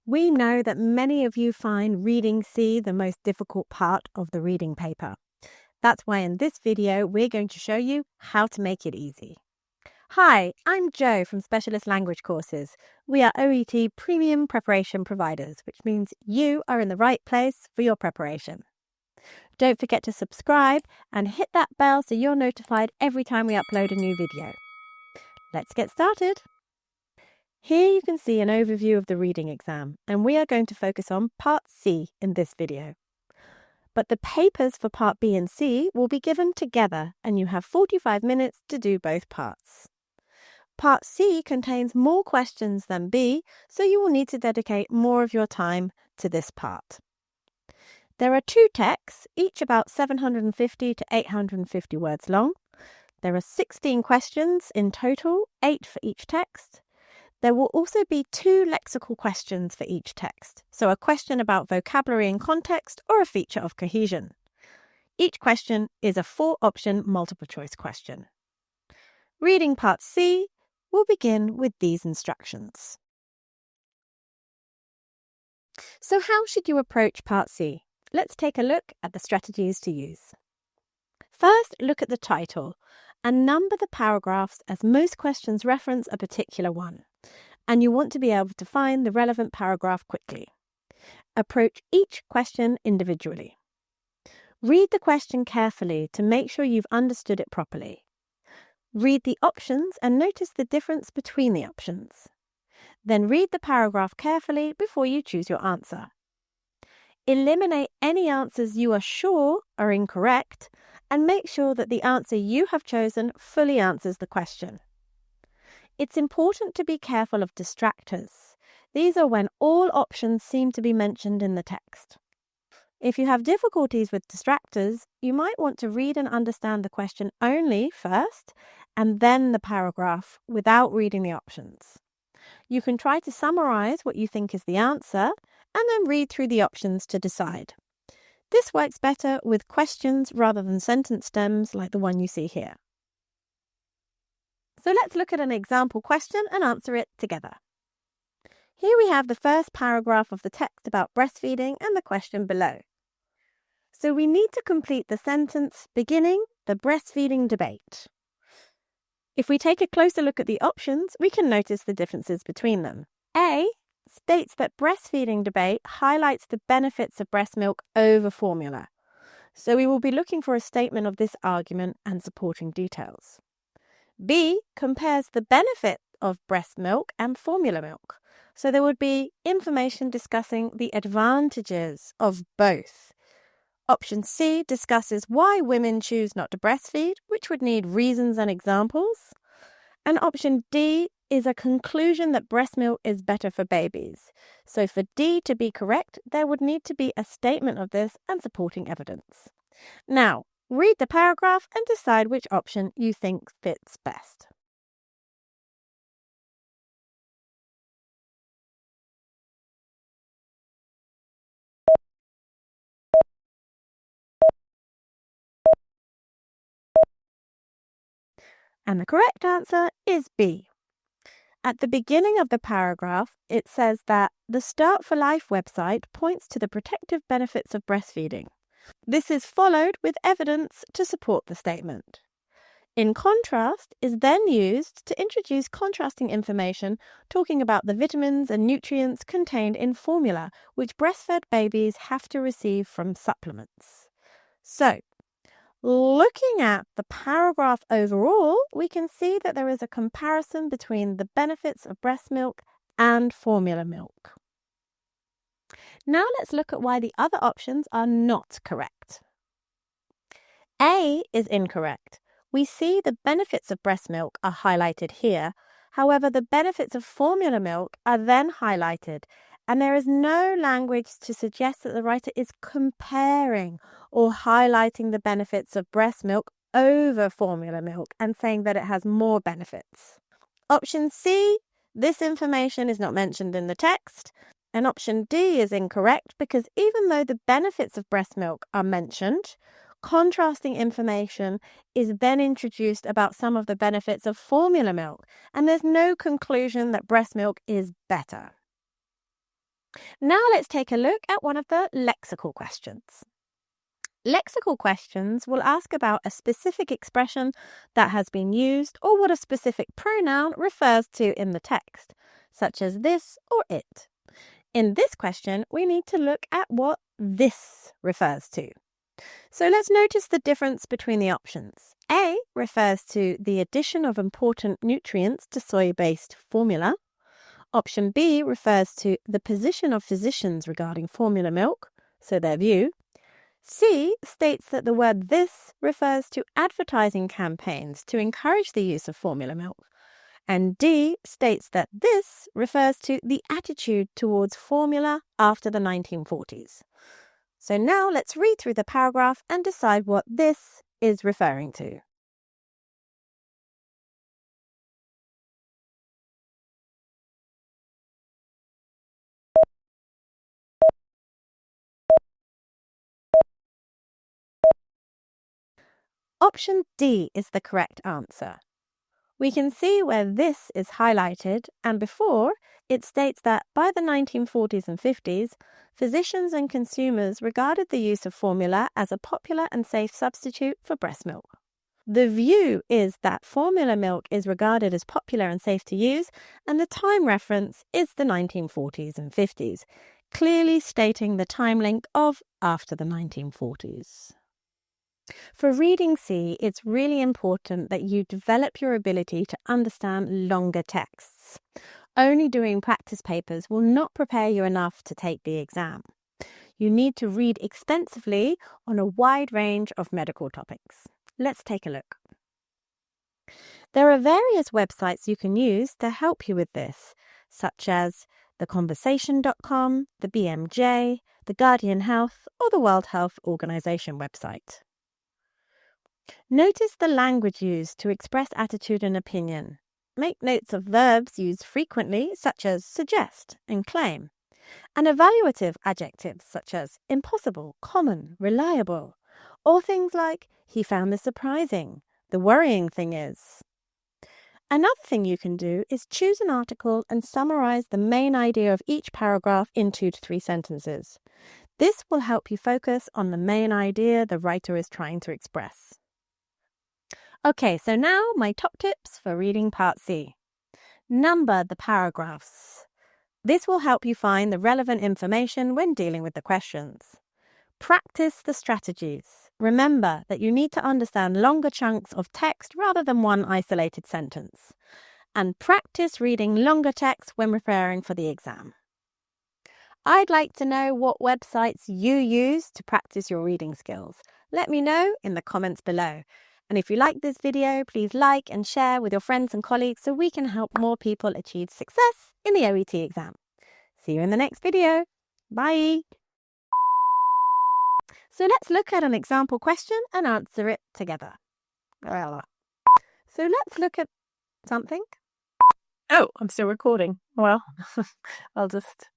We know that many of you find Reading C the most difficult part of the reading paper. That's why in this video, we're going to show you how to make it easy. Hi, I'm Jo from Specialist Language Courses. We are OET Premium Preparation Providers, which means you are in the right place for your preparation. Don't forget to subscribe and hit that bell so you're notified every time we upload a new video. Let's get started. Here you can see an overview of the reading exam, and we are going to focus on Part C in this video. But the papers for Part B and C will be given together, and you have 45 minutes to do both parts. Part C contains more questions than B, so you will need to dedicate more of your time to this part. There are 2 texts, each about 750 to 850 words long. There are 16 questions in total, 8 for each text. There will also be 2 lexical questions for each text, so a question about vocabulary and context or a feature of cohesion. Each question is a 4-option multiple-choice question. Reading Part C will begin with these instructions. So how should you approach Part C? Let's take a look at the strategies to use. First, look at the title and number the paragraphs as most questions reference a particular one, and you want to be able to find the relevant paragraph quickly. Approach each question individually. Read the question carefully to make sure you've understood it properly. Read the options and notice the difference between the options. Then read the paragraph carefully before you choose your answer. Eliminate any answers you are sure are incorrect and make sure that the answer you have chosen fully answers the question. It's important to be careful of distractors. These are when all options seem to be mentioned in the text. If you have difficulties with distractors, you might want to read and understand the question only first and then the paragraph without reading the options. You can try to summarize what you think is the answer and then read through the options to decide. This works better with questions rather than sentence stems like the one you see here. So let's look at an example question and answer it together. Here we have the first paragraph of the text about breastfeeding and the question below. So we need to complete the sentence beginning the breastfeeding debate. If we take a closer look at the options, we can notice the differences between them. A states that breastfeeding debate highlights the benefits of breast milk over formula. So we will be looking for a statement of this argument and supporting details. B compares the benefit of breast milk and formula milk. So there would be information discussing the advantages of both. Option C discusses why women choose not to breastfeed, which would need reasons and examples. And option D is a conclusion that breast milk is better for babies. So for D to be correct, there would need to be a statement of this and supporting evidence. Now, read the paragraph and decide which option you think fits best. And the correct answer is B. At the beginning of the paragraph, it says that the Start for Life website points to the protective benefits of breastfeeding. This is followed with evidence to support the statement. In contrast is then used to introduce contrasting information talking about the vitamins and nutrients contained in formula which breastfed babies have to receive from supplements. So, looking at the paragraph overall, we can see that there is a comparison between the benefits of breast milk and formula milk. Now let's look at why the other options are not correct. A is incorrect. We see the benefits of breast milk are highlighted here. However, the benefits of formula milk are then highlighted, and there is no language to suggest that the writer is comparing or highlighting the benefits of breast milk over formula milk and saying that it has more benefits. Option C, this information is not mentioned in the text, and option D is incorrect because even though the benefits of breast milk are mentioned, contrasting information is then introduced about some of the benefits of formula milk, and there's no conclusion that breast milk is better. Now let's take a look at one of the lexical questions. Lexical questions will ask about a specific expression that has been used or what a specific pronoun refers to in the text, such as this or it. In this question, we need to look at what this refers to. So let's notice the difference between the options. A refers to the addition of important nutrients to soy-based formula. Option B refers to the position of physicians regarding formula milk, so their view. C states that the word this refers to advertising campaigns to encourage the use of formula milk. And D states that this refers to the attitude towards formula after the 1940s. So now let's read through the paragraph and decide what this is referring to. Option D is the correct answer. We can see where this is highlighted, and before, it states that by the 1940s and 50s, physicians and consumers regarded the use of formula as a popular and safe substitute for breast milk. The view is that formula milk is regarded as popular and safe to use, and the time reference is the 1940s and 50s, clearly stating the time link of after the 1940s. For Reading C, it's really important that you develop your ability to understand longer texts. Only doing practice papers will not prepare you enough to take the exam. You need to read extensively on a wide range of medical topics. Let's take a look. There are various websites you can use to help you with this, such as theconversation.com, the BMJ, the Guardian Health, or the World Health Organization website. Notice the language used to express attitude and opinion. Make notes of verbs used frequently, such as suggest and claim, and evaluative adjectives such as impossible, common, reliable, or things like he found this surprising, the worrying thing is. Another thing you can do is choose an article and summarize the main idea of each paragraph in 2 to 3 sentences. This will help you focus on the main idea the writer is trying to express. Okay, so now my top tips for reading Part C. Number the paragraphs. This will help you find the relevant information when dealing with the questions. Practice the strategies. Remember that you need to understand longer chunks of text rather than one isolated sentence. And practice reading longer text when preparing for the exam. I'd like to know what websites you use to practice your reading skills. Let me know in the comments below. And if you like this video, please like and share with your friends and colleagues so we can help more people achieve success in the OET exam. See you in the next video. Bye. So let's look at an example question and answer it together. So let's look at something. Oh, I'm still recording. Well, I'll just